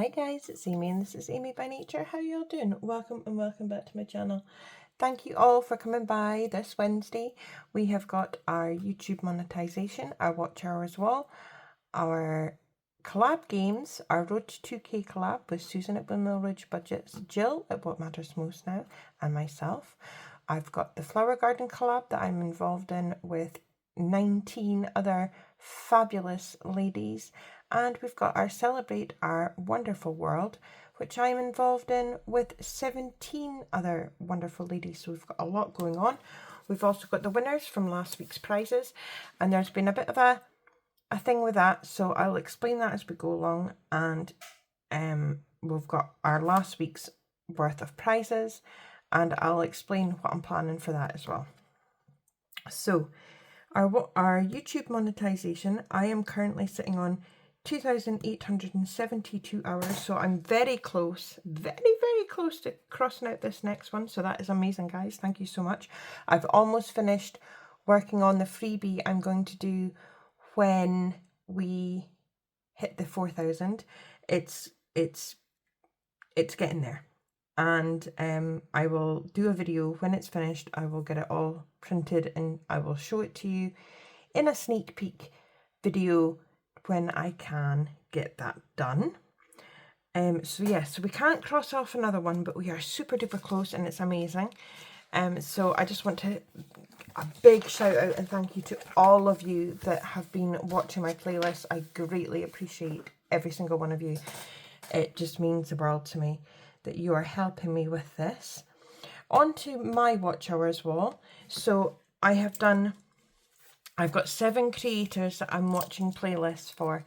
Hi guys, it's Amy and this is Amy by Nature. How y'all doing? Welcome and welcome back to my channel. Thank you all for coming by this Wednesday. We have got our YouTube monetization, our watch hours wall, our collab games, our Road to 2K collab with Susan at Windmill Ridge Budgets, Jill at What Matters Most Now, and myself. I've got the flower garden collab that I'm involved in with 19 other fabulous ladies. And we've got our Celebrate Our Wonderful World, which I'm involved in with 17 other wonderful ladies. So we've got a lot going on. We've also got the winners from last week's prizes. And there's been a bit of a thing with that. So I'll explain that as we go along. And we've got our last week's worth of prizes. And I'll explain what I'm planning for that as well. So our YouTube monetization, I am currently sitting on 2,872 hours, so I'm very close, very close to crossing out this next one, so that is amazing, guys. Thank you so much. I've almost finished working on the freebie I'm going to do when we hit the 4,000. It's getting there, and I will do a video when it's finished. I will get it all printed and I will show it to you in a sneak peek video when I can get that done. So we can't cross off another one, but we are super duper close and it's amazing. So I just want to a big shout out and thank you to all of you that have been watching my playlist. I greatly appreciate every single one of you. It just means the world to me that you are helping me with this. On to my watch hours wall. So I've got 7 creators that I'm watching playlists for,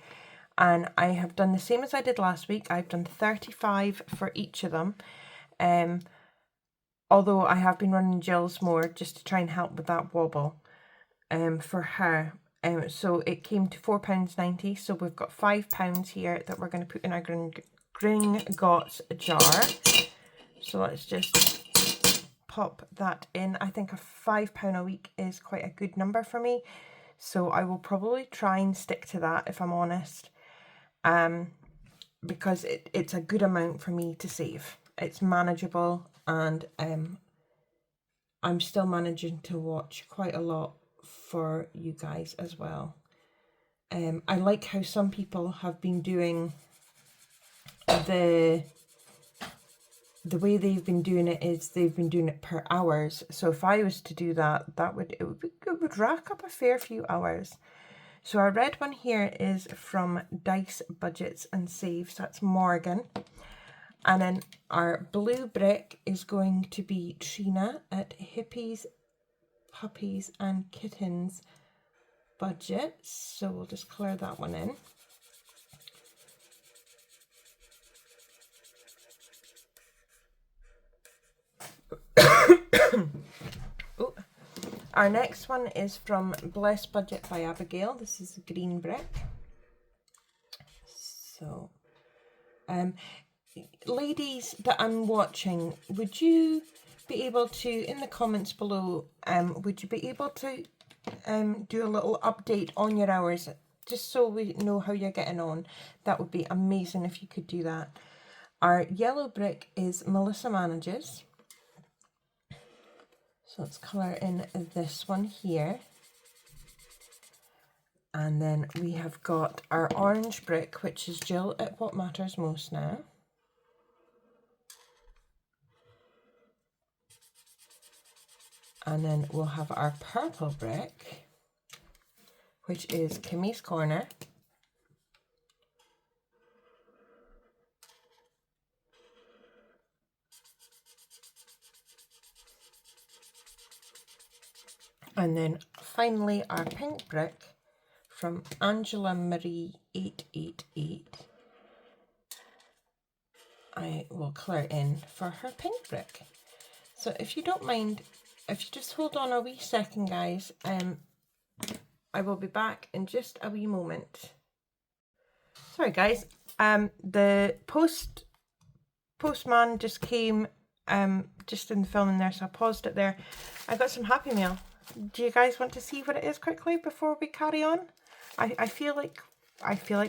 and I have done the same as I did last week. I've done 35 for each of them, although I have been running Jill's more just to try and help with that wobble for her. So it came to £4.90, so we've got £5 here that we're going to put in our Gringotts jar. So let's just pop that in. I think a £5 a week is quite a good number for me, so I will probably try and stick to that if I'm honest, because it's a good amount for me to save. It's manageable, and I'm still managing to watch quite a lot for you guys as well. I like how some people have been doing the way they've been doing it is they've been doing it per hours. So if I was to do that, it would rack up a fair few hours. So our red one here is from Dice Budgets and Saves. That's Morgan. And then our blue brick is going to be Trina at Hippies, Puppies and Kittens Budgets. So we'll just clear that one in. Oh. Our next one is from Blessed Budget by Abigail. This is green brick. So, ladies that I'm watching, would you be able to, in the comments below, would you be able to do a little update on your hours, just so we know how you're getting on? That would be amazing if you could do that. Our yellow brick is Melissa Manages. So let's colour in this one here. And then we have got our orange brick, which is Jill at What Matters Most Now. And then we'll have our purple brick, which is Kimmy's Corner. And then finally our pink brick from Angela Marie 888. I will clear in for her pink brick. So if you don't mind, if you just hold on a wee second, guys, I will be back in just a wee moment. Sorry guys, the postman just came just in the filming there, so I paused it there. I got some Happy Mail. Do you guys want to see what it is quickly before we carry on? I feel like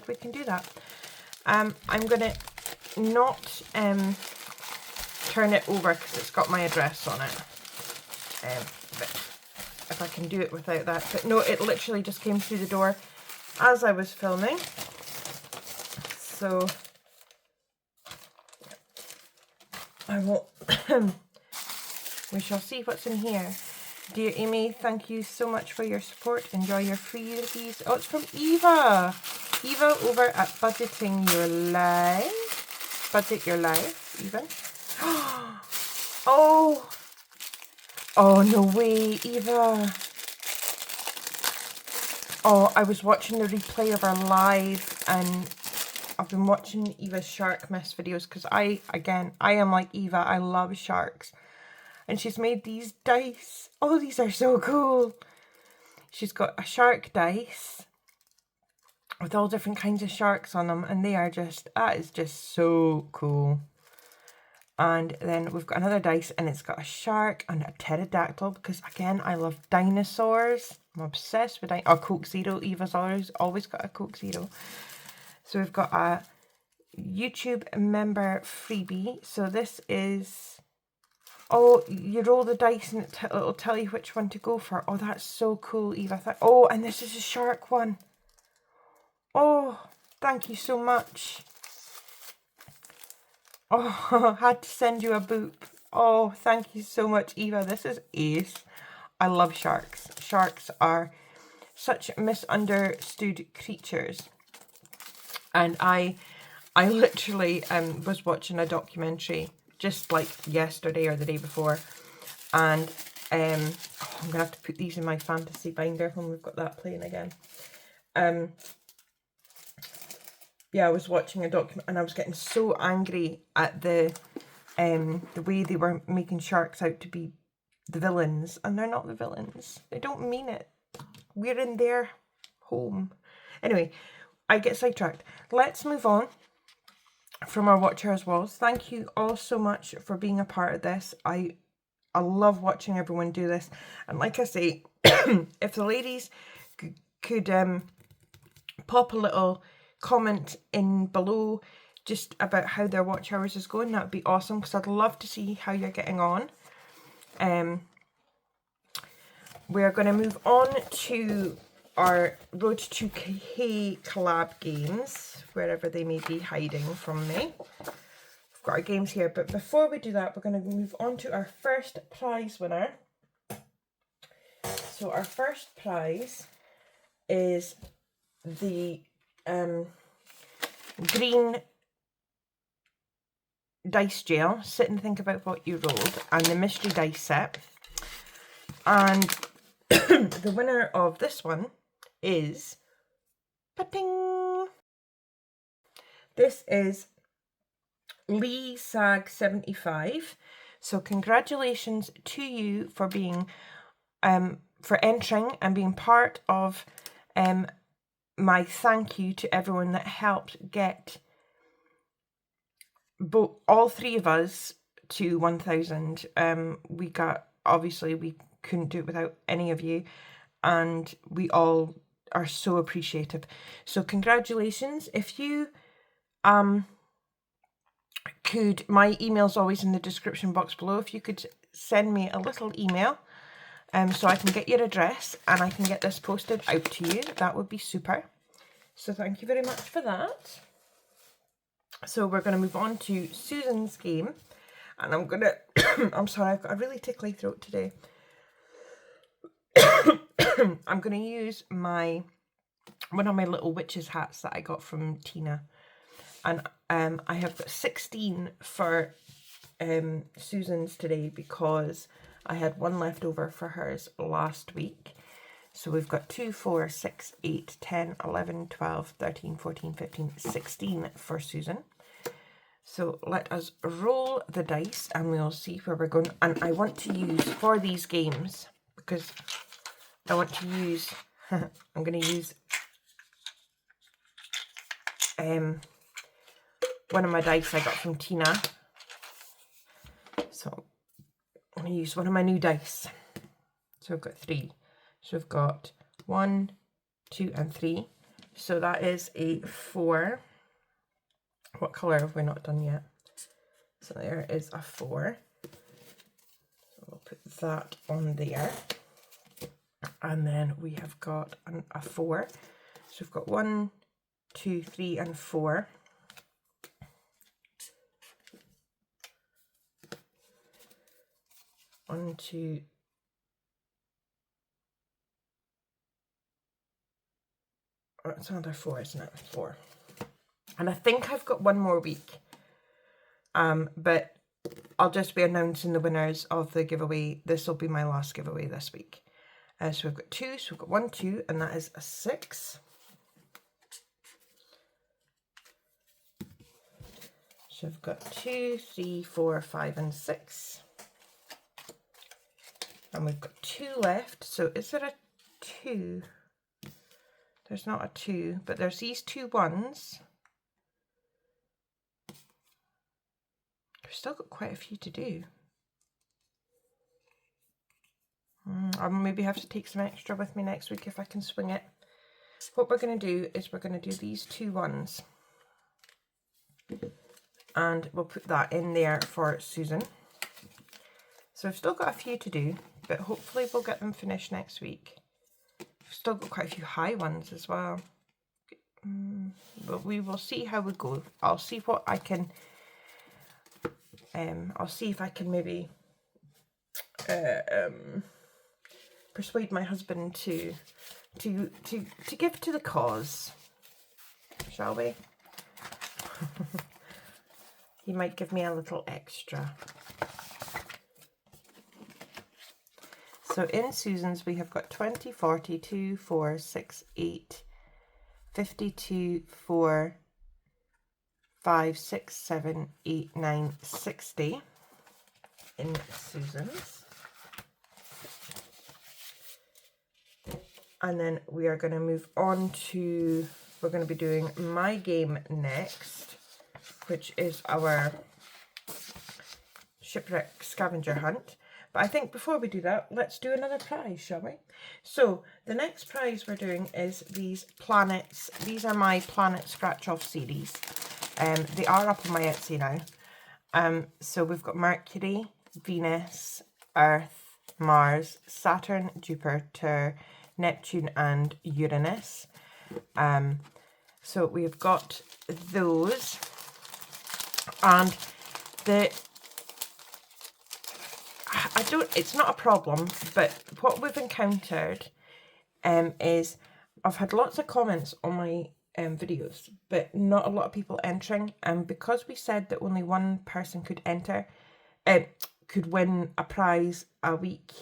we can do that. I'm gonna not turn it over because it's got my address on it. But if I can do it without that. But no, it literally just came through the door as I was filming. So I will, we shall see what's in here. Dear Amy, thank you so much for your support. Enjoy your freebies. Oh, it's from Eva. Eva over at Budgeting Your Life. Budget Your Life, even. Oh! Oh, no way, Eva. Oh, I was watching the replay of our live, and I've been watching Eva's shark mess videos because I am like Eva. I love sharks. And she's made these dice. Oh, these are so cool. She's got a shark dice with all different kinds of sharks on them, and they are just, that is just so cool. And then we've got another dice, and it's got a shark and a pterodactyl, because again, I love dinosaurs. I'm obsessed with dinosaurs. Oh, Coke Zero. Eva's always got a Coke Zero. So we've got a YouTube member freebie. So this is, oh, you roll the dice and it'll tell you which one to go for. Oh, that's so cool, Eva. Oh, and this is a shark one. Oh, thank you so much. Oh, I had to send you a boop. Oh, thank you so much, Eva. This is ace. I love sharks. Sharks are such misunderstood creatures. And I literally was watching a documentary just like yesterday or the day before. And I'm going to have to put these in my fantasy binder when we've got that playing again. Yeah, I was watching a document and I was getting so angry at the way they were making sharks out to be the villains, and they're not the villains. They don't mean it. We're in their home. Anyway, I get sidetracked. Let's move on from our Watch Hours Walls. Thank you all so much for being a part of this. I love watching everyone do this. And like I say, if the ladies could pop a little comment in below just about how their watch hours is going, that would be awesome, because I'd love to see how you're getting on. We're going to move on to our Road to 2K collab games, wherever they may be hiding from me. We've got our games here, but before we do that, we're going to move on to our first prize winner. So our first prize is the green dice gel, sit and think about what you rolled, and the mystery dice set. And the winner of this one is pa-ting. This is Lee Sag 75. So congratulations to you for being for entering and being part of my thank you to everyone that helped get all three of us to 1,000. We got, obviously we couldn't do it without any of you, and we all are so appreciative. So congratulations. If you could, my email's always in the description box below. If you could send me a little email so I can get your address and I can get this posted out to you, that would be super. So thank you very much for that. So we're going to move on to Susan's game, and I'm going to, I'm sorry, I've got a really tickly throat today. I'm going to use one of my little witch's hats that I got from Tina, and I have got 16 for Susan's today because I had one left over for hers last week. So we've got 2, 4, 6, 8, 10, 11, 12, 13, 14, 15, 16 for Susan. So let us roll the dice and we'll see where we're going. And I want to use, for these games, because I want to use, I'm going to use one of my dice I got from Tina. So I'm going to use one of my new dice. So I've got 3. So we've got 1, 2, and 3. So that is a 4, What colour have we not done yet? So there is a 4. So we'll put that on there. And then we have got a 4. So we've got 1, 2, 3 and 4. One, two. Oh, it's another 4, isn't it? 4. And I think I've got one more week. But I'll just be announcing the winners of the giveaway. This will be my last giveaway this week. So we've got 2, so we've got 1, 2, and that is a 6. So we've got 2, 3, 4, 5, and 6. And we've got 2 left. So is there a 2? There's not a 2, but there's these 2 1s. We've still got quite a few to do. I'll maybe have to take some extra with me next week if I can swing it. What we're going to do is we're going to do these 2 1s. And we'll put that in there for Susan. So we've still got a few to do, but hopefully we'll get them finished next week. We've still got quite a few high ones as well. But we will see how we go. I'll see what I can... I'll see if I can maybe persuade my husband to give to the cause. Shall we? He might give me a little extra. So in Susan's we have got 20, 40, 2, 4, 6, 8, 52, 4, 5, 6, 7, 8, 9, 60 in Susan's. And then we are going to move on to, we're going to be doing my game next, which is our shipwreck scavenger hunt. But I think before we do that, let's do another prize, shall we? So the next prize we're doing is these planets. These are my planet scratch off series. They are up on my Etsy now. So we've got Mercury, Venus, Earth, Mars, Saturn, Jupiter, Neptune and Uranus. So we've got those, and it's not a problem, but what we've encountered is I've had lots of comments on my videos, but not a lot of people entering, and because we said that only one person could enter, could win a prize a week,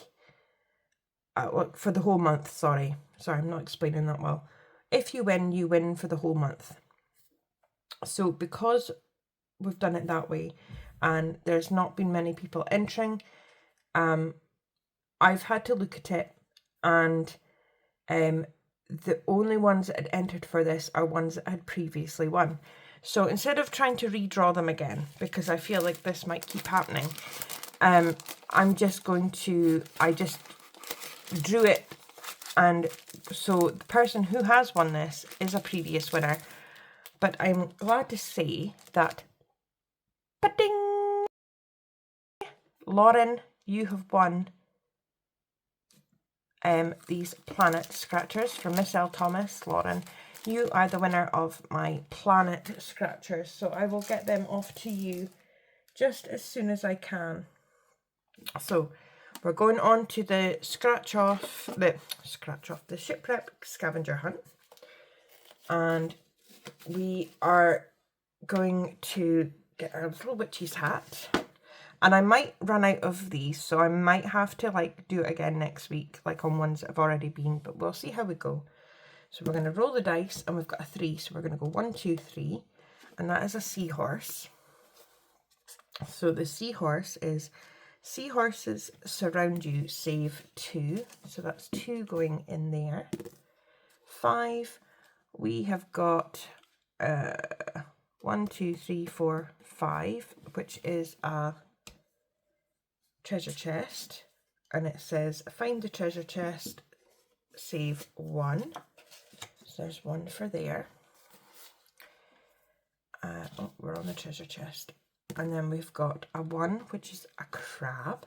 for the whole month, sorry, I'm not explaining that well. If you win for the whole month. So because we've done it that way, and there's not been many people entering, I've had to look at it, and the only ones that had entered for this are ones that had previously won. So instead of trying to redraw them again, because I feel like this might keep happening, I'm just going to, I just drew it, and so the person who has won this is a previous winner. But I'm glad to say that, ba-ding, Lauren, you have won these planet scratchers from Miss L. Thomas. Lauren, you are the winner of my planet scratchers, so I will get them off to you just as soon as I can. So we're going on to the the shipwreck scavenger hunt, and we are going to get our little witch's hat, and I might run out of these, so I might have to like do it again next week, like on ones that have already been, but we'll see how we go. So we're going to roll the dice, and we've got a 3, so we're going to go 1, 2, 3, and that is a seahorse. So the seahorse is: seahorses surround you, save 2. So that's 2 going in there. 5, we have got 1, 2, 3, 4, 5, which is a treasure chest. And it says, find the treasure chest, save 1. So there's 1 for there. Oh, we're on the treasure chest. And then we've got a 1, which is a crab.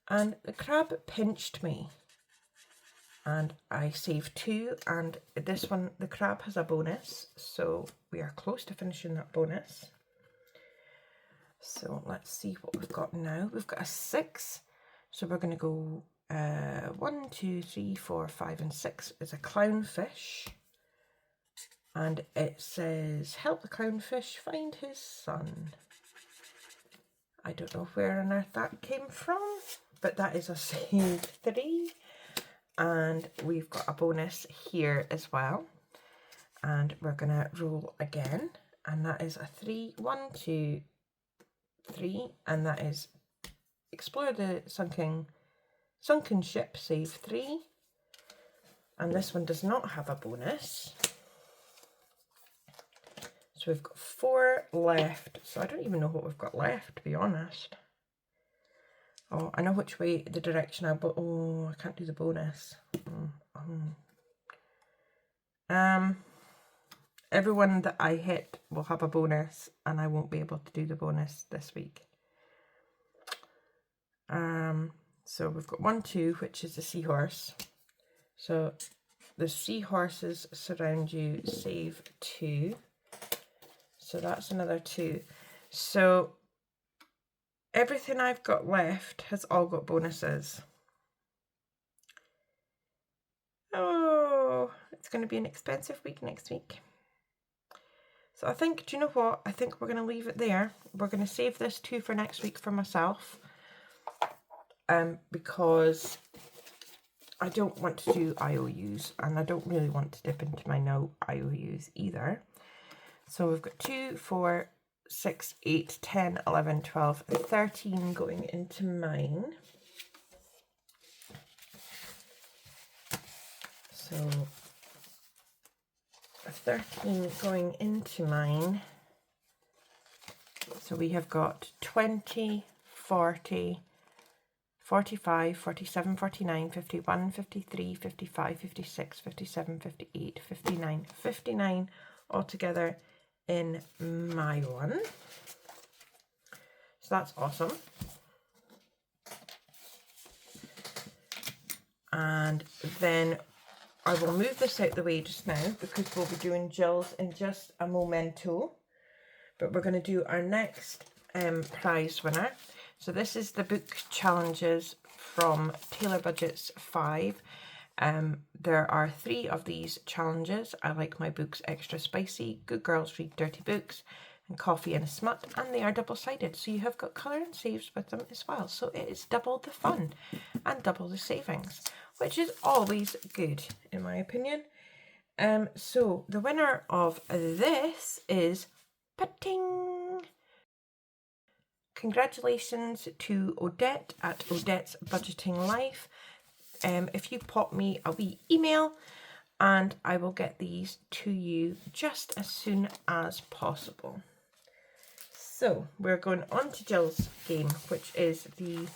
And the crab pinched me. And I saved 2, and this one, the crab has a bonus. So we are close to finishing that bonus. So let's see what we've got now. We've got a 6. So we're going to go 1, 2, 3, 4, 5, and 6 is a clownfish. And it says, help the clownfish find his son. I don't know where on earth that came from, but that is a save 3. And we've got a bonus here as well. And we're going to roll again. And that is a 3, 1, 2, 3. And that is explore the sunken ship, save 3. And this one does not have a bonus. So we've got 4 left. So I don't even know what we've got left, to be honest. Oh, I know which way, the direction but oh, I can't do the bonus. Everyone that I hit will have a bonus, and I won't be able to do the bonus this week. So we've got 1, 2, which is the seahorse. So the seahorses surround you, save 2. So that's another 2. So everything I've got left has all got bonuses. Oh, it's going to be an expensive week next week. So I think, do you know what? I think we're going to leave it there. We're going to save this 2 for next week for myself. Because I don't want to do IOUs, and I don't really want to dip into my no IOUs either. So we've got 2, 4, 6, 8, 10, 11, 12, 13 going into mine. So 13 going into mine. So we have got 20, 40, 45, 47, 49, 51, 53, 55, 56, 57, 58, 59, 59 altogether in my one. So that's awesome. And then I will move this out the way just now because we'll be doing Jill's in just a momento. But we're going to do our next prize winner. So this is the book challenges from Taylor Budget's 5. There are 3 of these challenges. I like my books extra spicy, Good Girls Read Dirty Books, and Coffee and a Smut, and they are double-sided. So you have got colour and saves with them as well. So it is double the fun and double the savings, which is always good in my opinion. So the winner of this is Pating. Congratulations to Odette at Odette's Budgeting Life. If you pop me a wee email, and I will get these to you just as soon as possible. So we're going on to Jill's game, which is the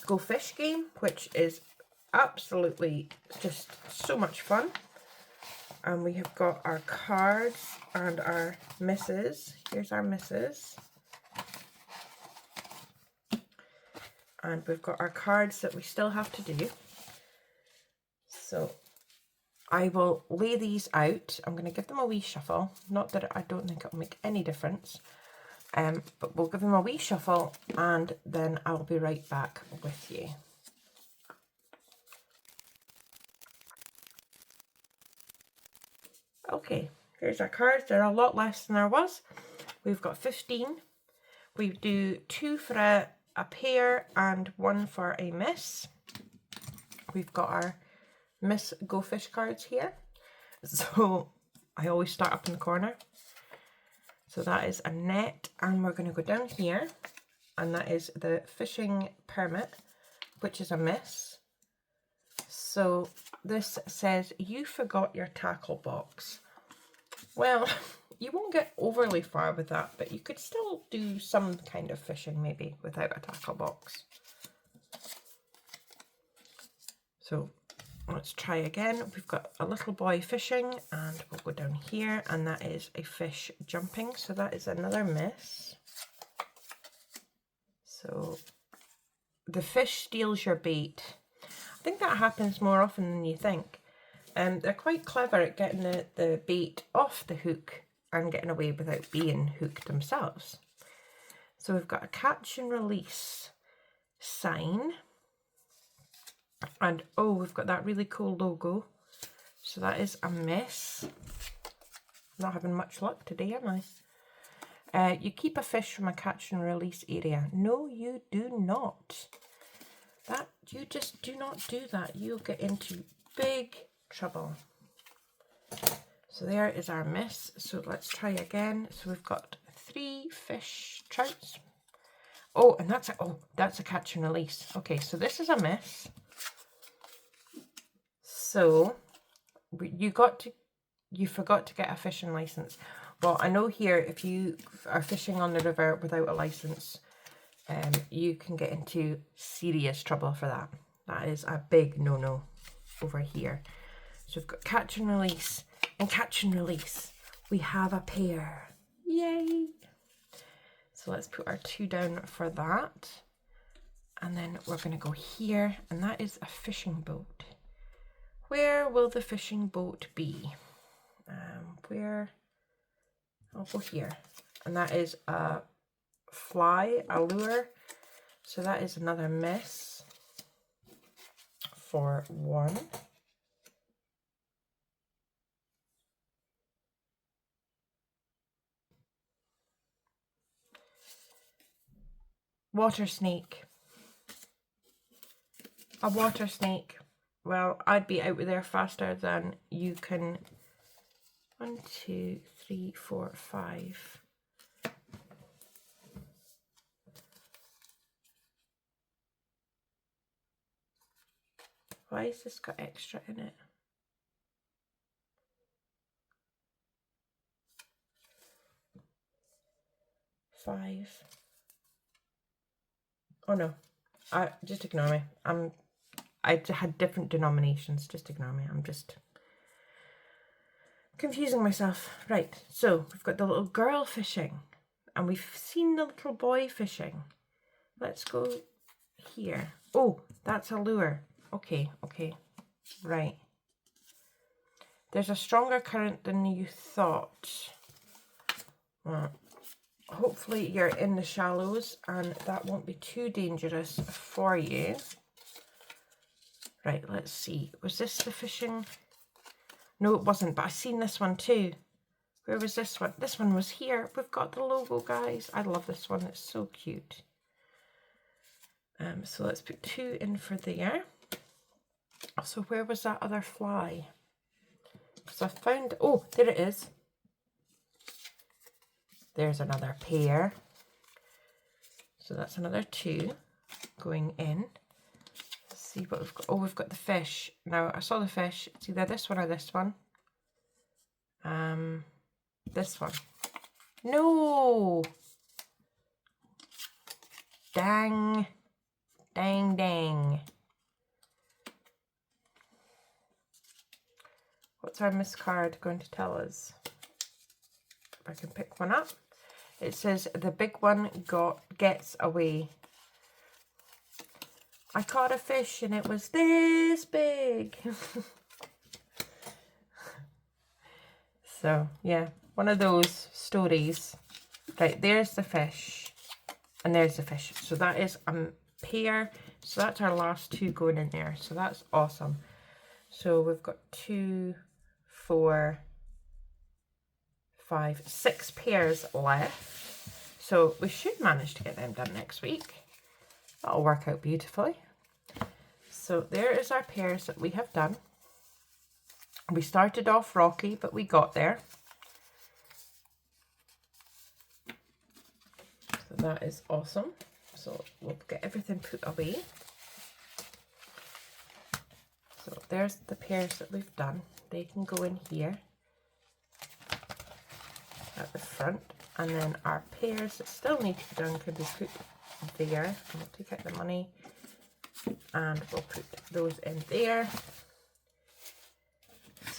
Go Fish game, which is absolutely just so much fun. And we have got our cards and our misses. Here's our misses. And we've got our cards that we still have to do. So I will lay these out. I'm going to give them a wee shuffle. Not that I don't think it'll make any difference. But we'll give them a wee shuffle and then I'll be right back with you. Okay, here's our cards. They're a lot less than there was. We've got 15. We do 2 for a pair and 1 for a miss. We've got our Miss Go Fish cards here. So I always start up in the corner. So that is a net, and we're going to go down here, and that is the fishing permit, which is a miss. So this says, you forgot your tackle box. Well, you won't get overly far with that, but you could still do some kind of fishing maybe without a tackle box. So Let's try again. We've got a little boy fishing, and we'll go down here, and that is a fish jumping. So that is another miss. So the fish steals your bait. I think that happens more often than you think. They're quite clever at getting the bait off the hook and getting away without being hooked themselves. So we've got a catch and release sign. And oh, we've got that really cool logo. So that is a miss. Not having much luck today, am I? You keep a fish from a catch and release area. No, you do not. You just do not do that. You'll get into big trouble. So there is our miss. So let's try again. So we've got 3 fish trouts. Oh, and that's a catch and release. Okay, so this is a miss. So you forgot to get a fishing license. Well, I know here if you are fishing on the river without a license, you can get into serious trouble for that. That is a big no-no over here. So we've got catch and release and catch and release. We have a pair. Yay! So let's put our 2 down for that. And then we're going to go here, and that is a fishing boat. Where will the fishing boat be? I'll go here. And that is a fly, a lure. So that is another miss for 1. Water snake. A water snake. Well, I'd be out of there faster than you can. 1, 2, 3, 4, 5. Why has this got extra in it? Five. Oh no, just ignore me. I had different denominations. Just ignore me. I'm just confusing myself. Right, so we've got the little girl fishing, and we've seen the little boy fishing. Let's go here. Oh, that's a lure. Okay, right. There's a stronger current than you thought. Well, hopefully you're in the shallows and that won't be too dangerous for you. Right, let's see. Was this the fishing? No, it wasn't, but I've seen this one too. Where was this one? This one was here. We've got the logo, guys. I love this one. It's so cute. So let's put 2 in for there. So where was that other fly? Because I found, oh, there it is. There's another pair. So that's another 2 going in. Let's see what we've got. Oh, we've got the fish. Now, I saw the fish. It's either this one or this one. This one. No! Dang. Dang, dang. What's our miss card going to tell us? If I can pick one up. It says the big one gets away. I caught a fish and it was this big. So, yeah, one of those stories. Right, there's the fish and there's the fish. So that is a pair. So that's our last 2 going in there. So that's awesome. So we've got 2, 4, 5, 6 pairs left. So we should manage to get them done next week. That'll work out beautifully. So there is our pairs that we have done. We started off rocky, but we got there. So that is awesome. So we'll get everything put away. So there's the pairs that we've done. They can go in here at the front. And then our pairs that still need to be done can be put there. And we'll take out the money and we'll put those in there.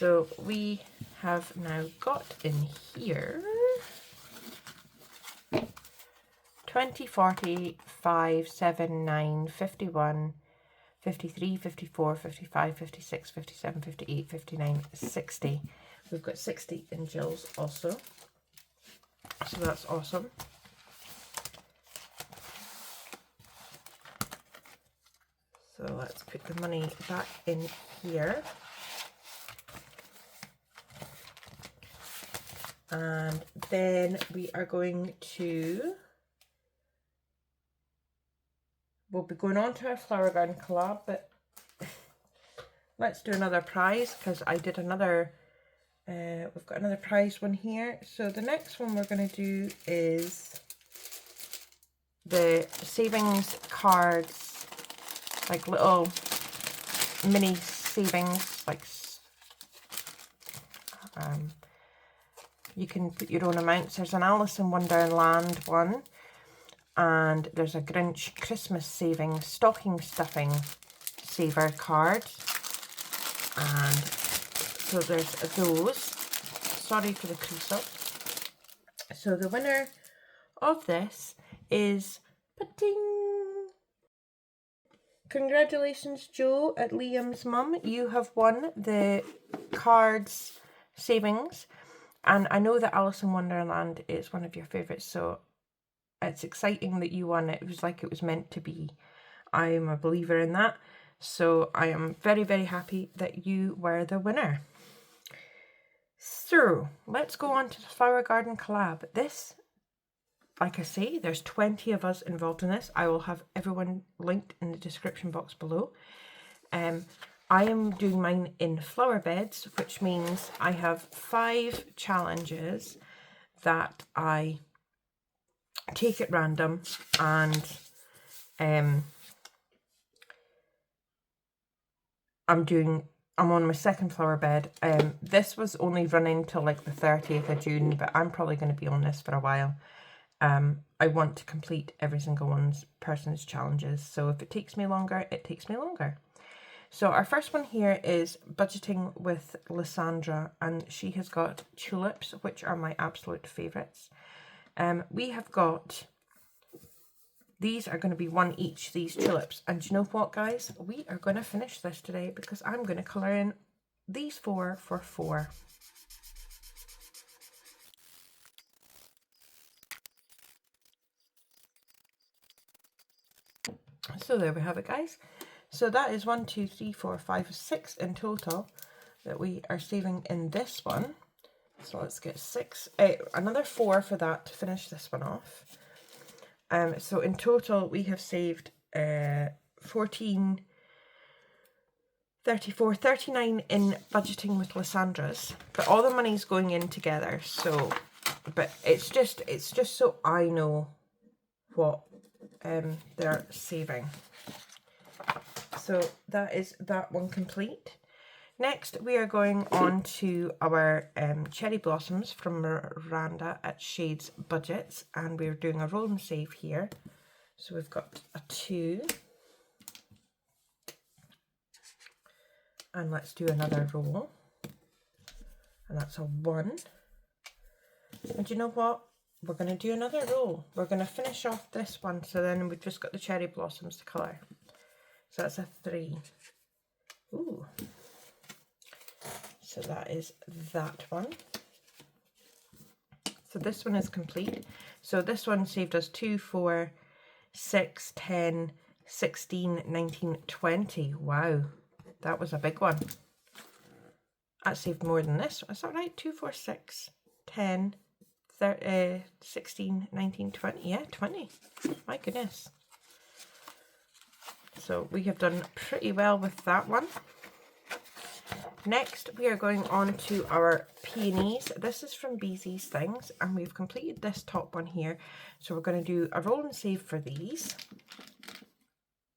So we have now got in here 20, 40, 5, 7, 9, 51, 53, 54, 55, 56, 57, 58, 59, 60. We've got 60 in Jill's also. So that's awesome. So let's put the money back in here. And then we are going to, we'll be going on to our Flower Garden collab, but let's do another prize because I did another, we've got another prize one here. So the next one we're going to do is the savings cards, like little mini savings, like you can put your own amounts. There's an Alice in Wonderland one, and there's a Grinch Christmas savings stocking stuffing saver card, and so there's those. Sorry for the crease up. So the winner of this is pa-ding! Congratulations, Joe at Liam's mum. You have won the cards savings. And I know that Alice in Wonderland is one of your favourites, so it's exciting that you won it. It was like it was meant to be. I am a believer in that. So I am very, very happy that you were the winner. So let's go on to the Flower Garden collab. This, like I say, there's 20 of us involved in this. I will have everyone linked in the description box below. I am doing mine in flower beds, which means I have 5 challenges that I take at random, and I'm on my second flower bed. This was only running till like the 30th of June, but I'm probably going to be on this for a while. I want to complete every single person's challenges, so if it takes me longer, it takes me longer. So our first one here is budgeting with Lysandra, and she has got tulips, which are my absolute favourites. We have got, these are going to be 1 each, these tulips. And do you know what, guys? We are going to finish this today because I'm going to colour in these 4 for 4. So there we have it, guys. So that is 1, 2, 3, 4, 5, 6 in total that we are saving in this one. So let's get 6, another 4 for that to finish this one off. So in total we have saved 14, 34, 39 in budgeting with Lysandra's, but all the money's going in together. So, but it's just so I know what they're saving. So that is that one complete. Next, we are going on to our cherry blossoms from Miranda at Shades Budgets, and we're doing a roll and save here. So we've got a 2, and let's do another roll, and that's a 1. And you know what? We're going to do another roll. We're going to finish off this one, so then we've just got the cherry blossoms to colour. So that's a 3. Ooh. So that is that one. So this one is complete. So this one saved us 2, 4, 6, 10, 16, 19, 20. Wow, that was a big one. That saved more than this. Is that right? 2, 4, 6, 10, 16, 19, 20. Yeah, 20. My goodness. So we have done pretty well with that one. Next, we are going on to our peonies. This is from Beezy's Things, and we've completed this top one here. So we're going to do a roll and save for these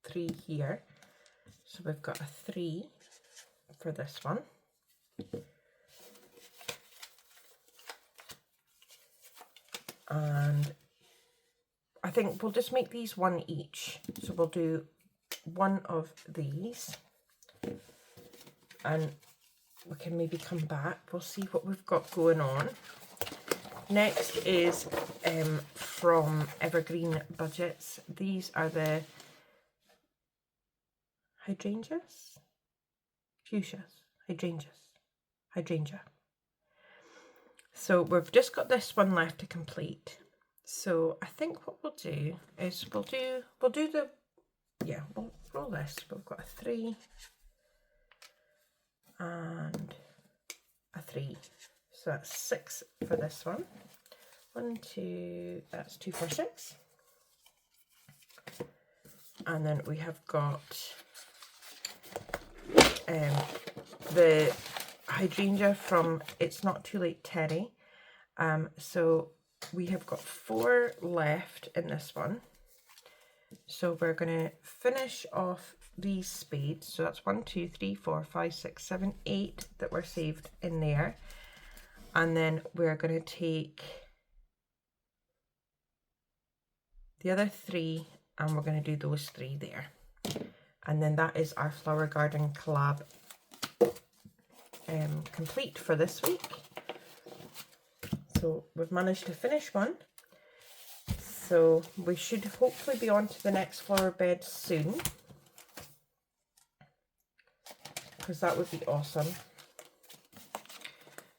3 here. So we've got a 3 for this one. And I think we'll just make these 1 each. So we'll do 1 of these. And we can maybe come back. We'll see what we've got going on. Next is from Evergreen Budgets. These are the hydrangeas? Fuchsias. Hydrangea. So we've just got this one left to complete. So I think what we'll do is we'll roll this. We've got a 3 and a 3. So that's 6 for this one. 1, 2, that's 2, 4, 6. And then we have got the hydrangea from It's Not Too Late Terry. So we have got 4 left in this one. So we're going to finish off these spades. So that's 1, 2, 3, 4, 5, 6, 7, 8 that were saved in there. And then we're going to take the other 3 and we're going to do those 3 there. And then that is our flower garden collab complete for this week. So we've managed to finish one. So we should hopefully be on to the next flower bed soon, because that would be awesome.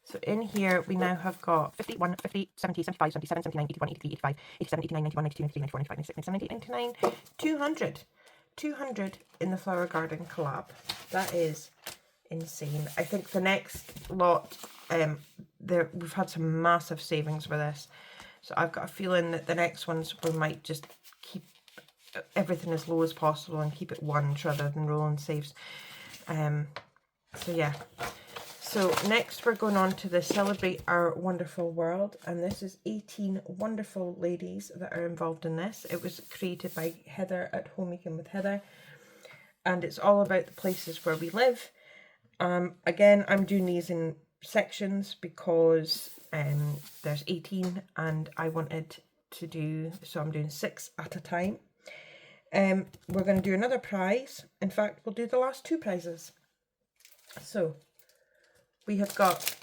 So in here we now have got 51, 50, 70, 75, 77, 79, 81, 83, 85, 87, 89, 91, 92, 93, 94, 95, 96, 97, 98, 99, 200. 200 in the flower garden collab. That is insane. I think the next lot, we've had some massive savings with this. So I've got a feeling that the next ones we might just keep everything as low as possible and keep it 1 rather than rolling saves. So yeah. So next we're going on to the Celebrate Our Wonderful World, and this is 18 wonderful ladies that are involved in this. It was created by Heather at Homemaking with Heather, and it's all about the places where we live. Again, I'm doing these in sections because there's 18 and I wanted to do, so I'm doing 6 at a time. We're going to do another prize. In fact, we'll do the last 2 prizes. So we have got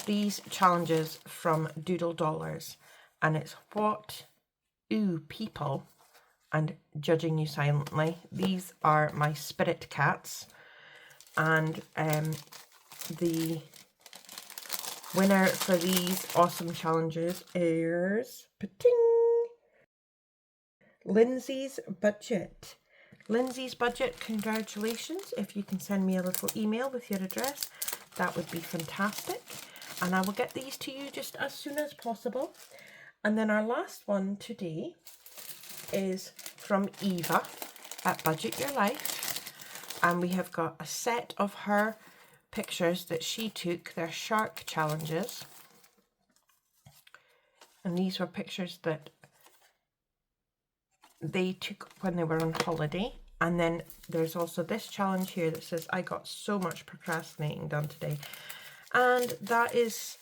these challenges from Doodle Dollars, and it's What Ooh People and Judging You Silently. These are my spirit cats, and the winner for these awesome challenges is Lindsay's Budget. Lindsay's Budget, congratulations. If you can send me a little email with your address, that would be fantastic. And I will get these to you just as soon as possible. And then our last one today is from Eva at Budget Your Life. And we have got a set of her pictures that she took. They're shark challenges. And these were pictures that they took when they were on holiday. And then there's also this challenge here that says, I got so much procrastinating done today. And that is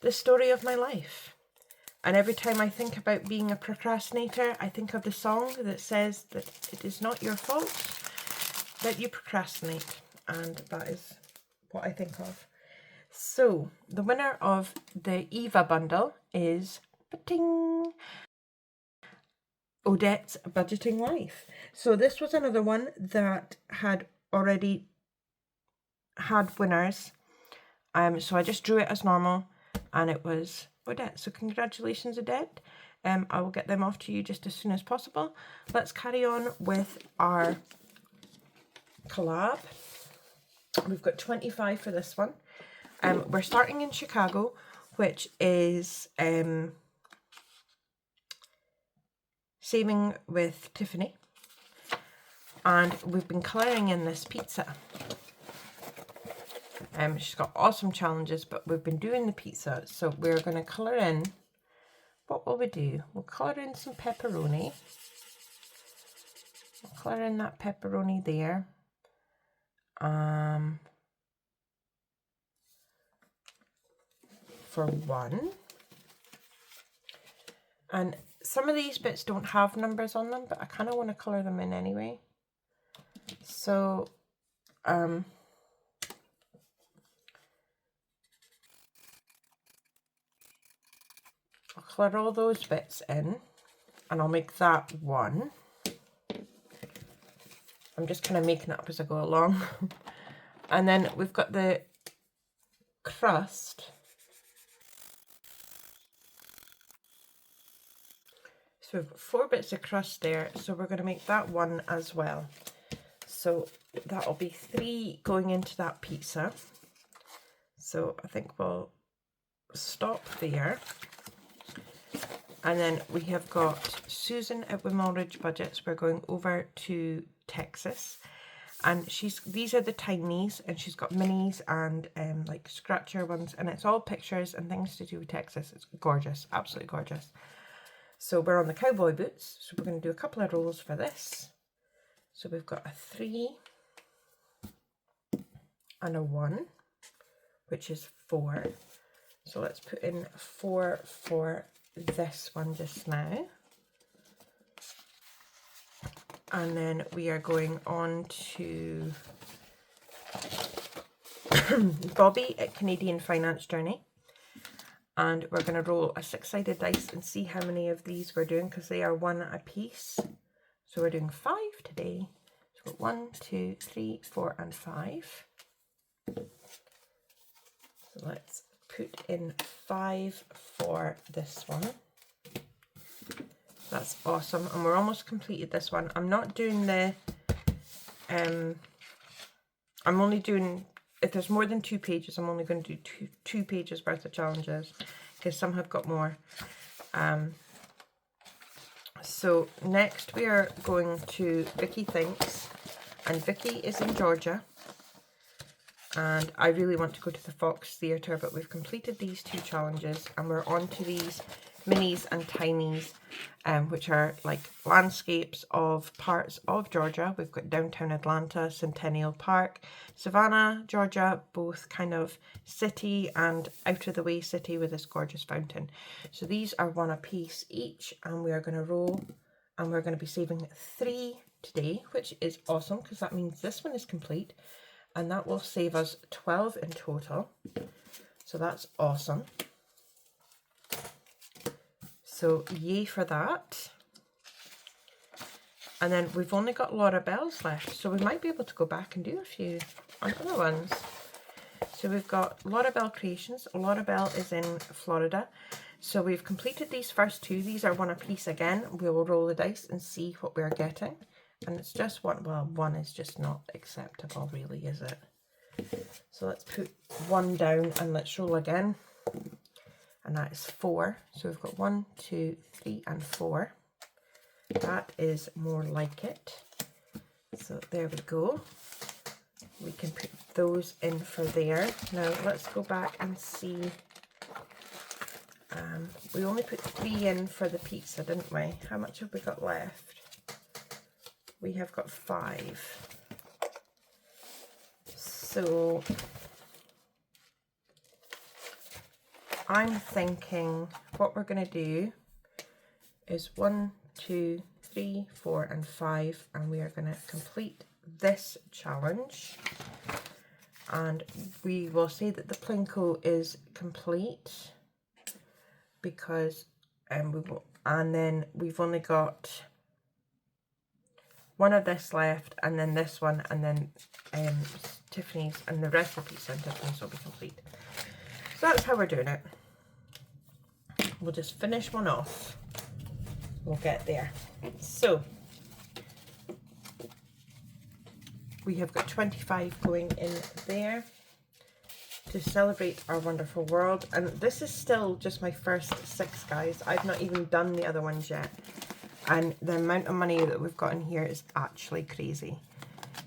the story of my life. And every time I think about being a procrastinator, I think of the song that says that it is not your fault that you procrastinate. And that is what I think of. So the winner of the Eva bundle is Odette's Budgeting Life. So this was another one that had already had winners. So I just drew it as normal, and it was Odette. So congratulations, Odette. I will get them off to you just as soon as possible. Let's carry on with our collab. We've got 25 for this one. We're starting in Chicago, which is Saving with Tiffany, and we've been colouring in this pizza. She's got awesome challenges, but we've been doing the pizza, so we're going to colour in. What will we do? We'll colour in some pepperoni. We'll colour in that pepperoni there. For one. And some of these bits don't have numbers on them, but I kind of want to colour them in anyway. So, colour all those bits in, and I'll make that one. I'm just kind of making it up as I go along. And then we've got the crust. So we've got 4 bits of crust there, so we're going to make that one as well. So that'll be 3 going into that pizza. So I think we'll stop there. And then we have got Susan at Wimmel Ridge Budgets. We're going over to Texas, and these are the tinies, and she's got minis and like scratcher ones, and it's all pictures and things to do with Texas. It's gorgeous, absolutely gorgeous. So we're on the cowboy boots, so we're going to do a couple of rolls for this. So we've got a 3 and a 1, which is 4. So let's put in 4 for this one just now. And then we are going on to Bobby at Canadian Finance Journey. And we're going to roll a 6-sided dice and see how many of these we're doing, because they are 1 a piece. So we're doing 5 today. So 1, 2, 3, 4, and 5. So let's put in 5 for this one. That's awesome. And we're almost completed this one. I'm not doing the, I'm only doing, if there's more than 2 pages, I'm only going to do two pages worth of challenges, because some have got more. So next we are going to Vicky Thinks, and Vicky is in Georgia, and I really want to go to the Fox Theatre, but we've completed these 2 challenges, and we're on to these minis and tinies, which are like landscapes of parts of Georgia. We've got downtown Atlanta, Centennial Park, Savannah, Georgia, both kind of city and out of the way city with this gorgeous fountain. So these are 1 a piece each, and we are going to roll, and we're going to be saving 3 today, which is awesome, because that means this one is complete, and that will save us 12 in total. So that's awesome. So yay for that. And then we've only got Laura Bell's left, so we might be able to go back and do a few other ones. So we've got Laura Bell Creations. Laura Bell is in Florida. So we've completed these first 2. These are 1 a piece again. We will roll the dice and see what we're getting. And it's just 1. Well, 1 is just not acceptable, really, is it? So let's put 1 down and let's roll again. And that is 4. So we've got 1, 2, 3, and 4. That is more like it. So there we go. We can put those in for there. Now let's go back and see. We only put 3 in for the pizza, didn't we? How much have we got left? We have got 5. So I'm thinking what we're going to do is 1, 2, 3, 4, and 5, and we are going to complete this challenge, and we will say that the plinko is complete, because and then we've only got 1 of this left, and then this one, and then Tiffany's, and the rest of the pizza and Tiffany's will be complete. So that's how we're doing it. We'll just finish 1 off. We'll get there. So we have got 25 going in there to celebrate our wonderful world. And this is still just my first 6, guys. I've not even done the other ones yet. And the amount of money that we've got in here is actually crazy.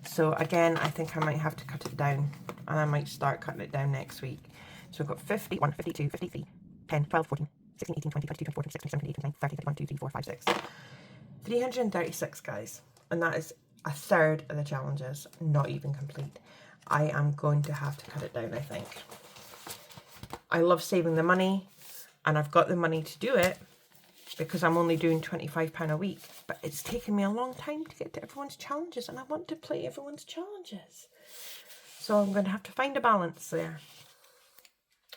So again, I think I might have to cut it down. And I might start cutting it down next week. So we've got 51, 52, 53, 10, 12, 14, 16, 18, 20, 22, 24, 26, 27, 28, 29, 30, 31, 2, 3, 4, 5, 6. 336, guys. And that is a third of the challenges, not even complete. I am going to have to cut it down, I think. I love saving the money, and I've got the money to do it because I'm only doing £25 a week. But it's taken me a long time to get to everyone's challenges, and I want to play everyone's challenges. So I'm going to have to find a balance there.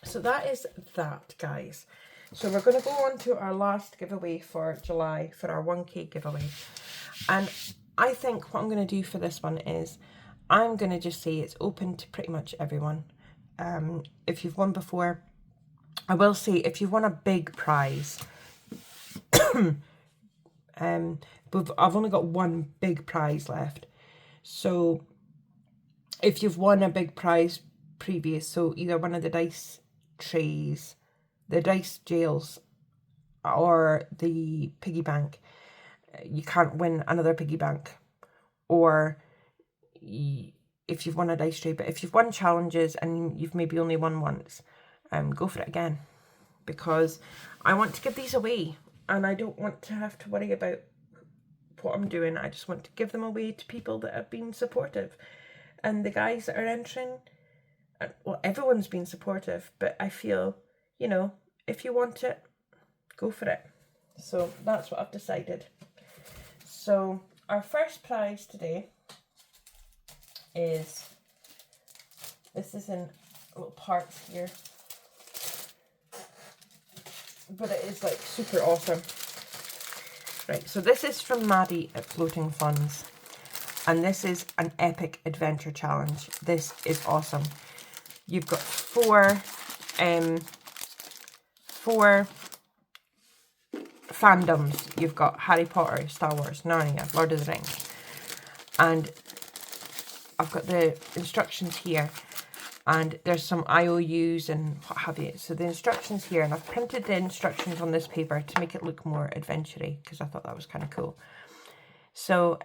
So that is that, guys. So we're going to go on to our last giveaway for July, for our 1K giveaway. And I think what I'm going to do for this one is I'm going to just say it's open to pretty much everyone. If you've won before, I will say if you've won a big prize, I've only got one big prize left. So if you've won a big prize previous, so either one of the dice trays, the dice jails, or the piggy bank, you can't win another piggy bank. Or if you've won a dice tray, but if you've won challenges and you've maybe only won once, go for it again, because I want to give these away and I don't want to have to worry about what I'm doing. I just want to give them away to people that have been supportive. And the guys that are entering, well, everyone's been supportive, but I feel, you know, if you want it, go for it. So that's what I've decided. So our first prize today is, this is in little parts here, but it is like super awesome. Right, so this is from Maddie at Floating Funds, and this is an epic adventure challenge. This is awesome. You've got four fandoms. You've got Harry Potter, Star Wars, Narnia, Lord of the Rings, and I've got the instructions here, and there's some IOUs and what have you. So the instructions here, and I've printed the instructions on this paper to make it look more adventure-y, because I thought that was kind of cool. So,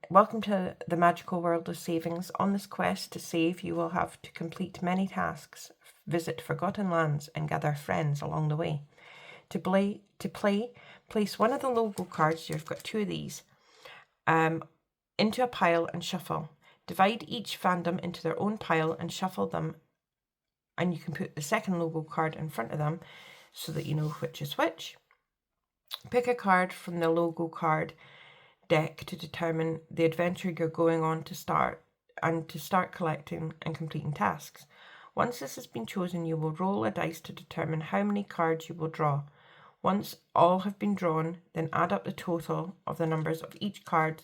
welcome to the magical world of savings. On this quest to save, you will have to complete many tasks, visit forgotten lands, and gather friends along the way. To play, place one of the logo cards, you've got two of these, into a pile and shuffle. Divide each fandom into their own pile and shuffle them, and you can put the second logo card in front of them so that you know which is which. Pick a card from the logo card deck to determine the adventure you're going on to start, and to start collecting and completing tasks. Once this has been chosen, you will roll a dice to determine how many cards you will draw. Once all have been drawn, then add up the total of the numbers of each card.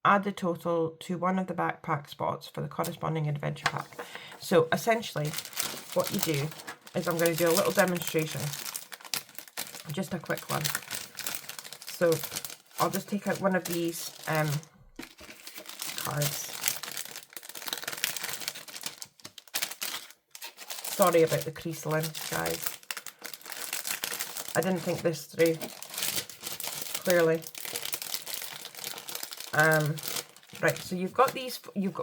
Add the total to one of the backpack spots for the corresponding adventure pack. So essentially what you do is, I'm going to do a little demonstration, just a quick one. So I'll just take out one of these cards. Sorry about the creasing, guys. I didn't think this through clearly. Right, so you've got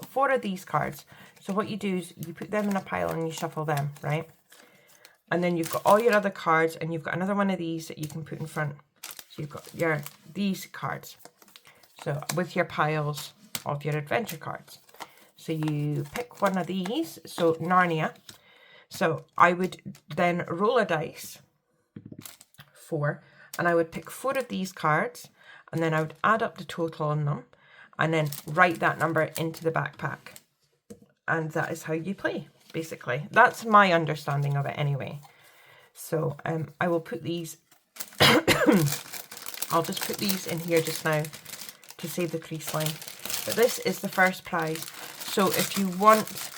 four of these cards. So what you do is you put them in a pile and you shuffle them, right? And then you've got all your other cards, and you've got another one of these that you can put in front. So you've got these cards. So with your piles of your adventure cards. So you pick one of these, so Narnia. So I would then roll a dice, 4, and I would pick 4 of these cards, and then I would add up the total on them, and then write that number into the backpack. And that is how you play, basically. That's my understanding of it anyway. So I will put these, I'll just put these in here just now to save the crease line. But this is the first prize. So if you want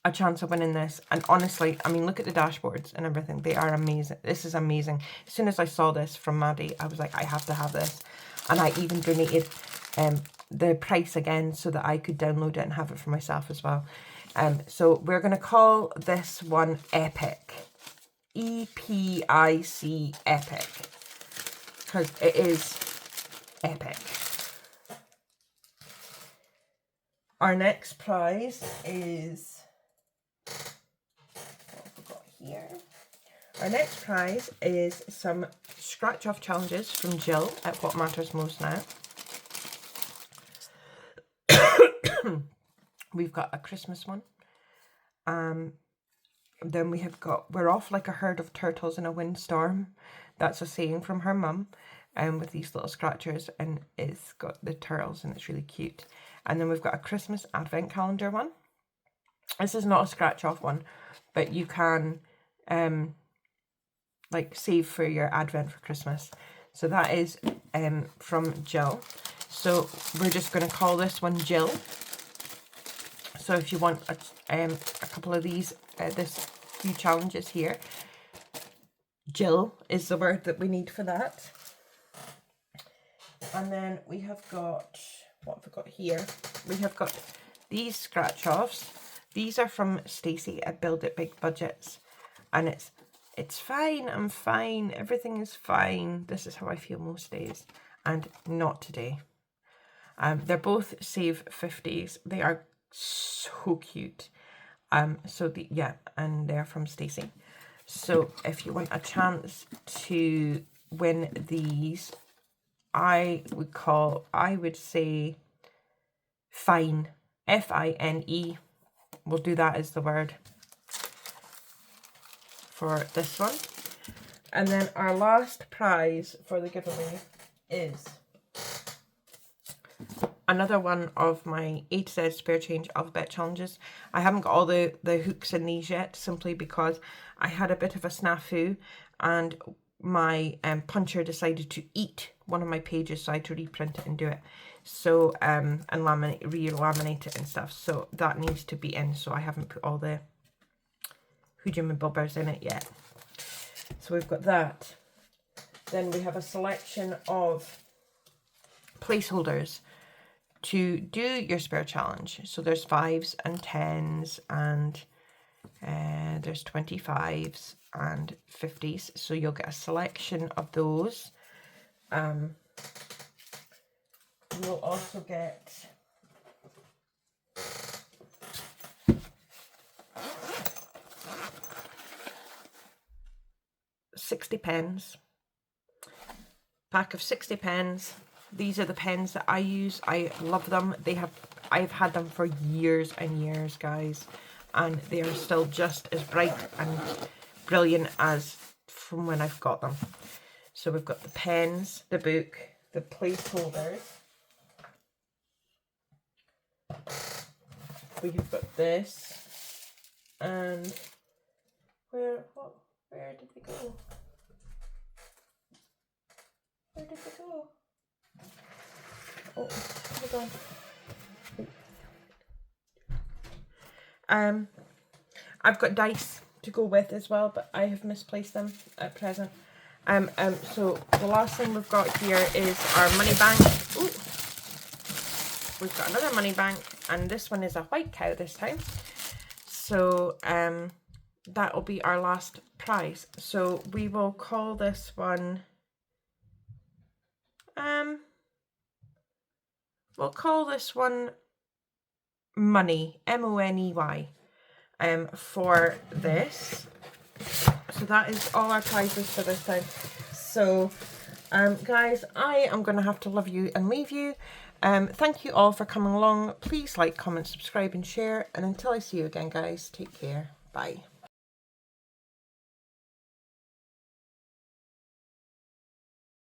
a chance of winning this, and honestly, I mean, look at the dashboards and everything. They are amazing. This is amazing. As soon as I saw this from Maddie, I was like, I have to have this. And I even donated the price again so that I could download it and have it for myself as well. So we're going to call this one Epic. E-P-I-C, Epic. Because it is epic. Our next prize is, what have we got here? Our next prize is some scratch off challenges from Jill at What Matters Most Now. We've got a Christmas one. Then we have got, we're off like a herd of turtles in a windstorm. That's a saying from her mum. With these little scratchers, and it's got the turtles, and it's really cute. And then we've got a Christmas advent calendar one. This is not a scratch off one, but you can like save for your Advent for Christmas. So that is from Jill. So we're just going to call this one Jill. So if you want a couple of these, this few challenges here, Jill is the word that we need for that. And then we have got, what have we got here? We have got these scratch offs. These are from Stacey at Build It Big Budgets, and it's fine. I'm fine. Everything is fine. This is how I feel most days, and not today. They're both Save 50s. They are so cute. So and they're from Stacey. So if you want a chance to win these, I would say fine. Fine. We'll do that as the word for this one. And then our last prize for the giveaway is another one of my A to Z spare change alphabet challenges. I haven't got all the hooks in these yet, simply because I had a bit of a snafu and my puncher decided to eat one of my pages, so I had to reprint it and do it. So and re-laminate it and stuff. So that needs to be in. So I haven't put all the hoojum-bobbers in it yet. So we've got that. Then we have a selection of placeholders to do your spare challenge. So there's 5s and 10s and there's 25s and 50s. So you'll get a selection of those. You'll also get £60 pens. Pack of 60 pens. These are the pens that I use. I love them. I've had them for years and years, guys, and they are still just as bright and brilliant as from when I've got them. So we've got the pens, the book, the placeholders. We've got this, and where did they go? Where did they go? Oh, hold on. I've got dice to go with as well, but I have misplaced them at present. So the last thing we've got here is our money bank. Ooh. We've got another money bank, and this one is a white cow this time. So that will be our last prize. So we will call this one we'll call this one Money, M-O-N-E-Y, for this. So that is all our prizes for this time. So guys, I am going to have to love you and leave you. Thank you all for coming along. Please like, comment, subscribe and share, and until I see you again, guys, take care. Bye.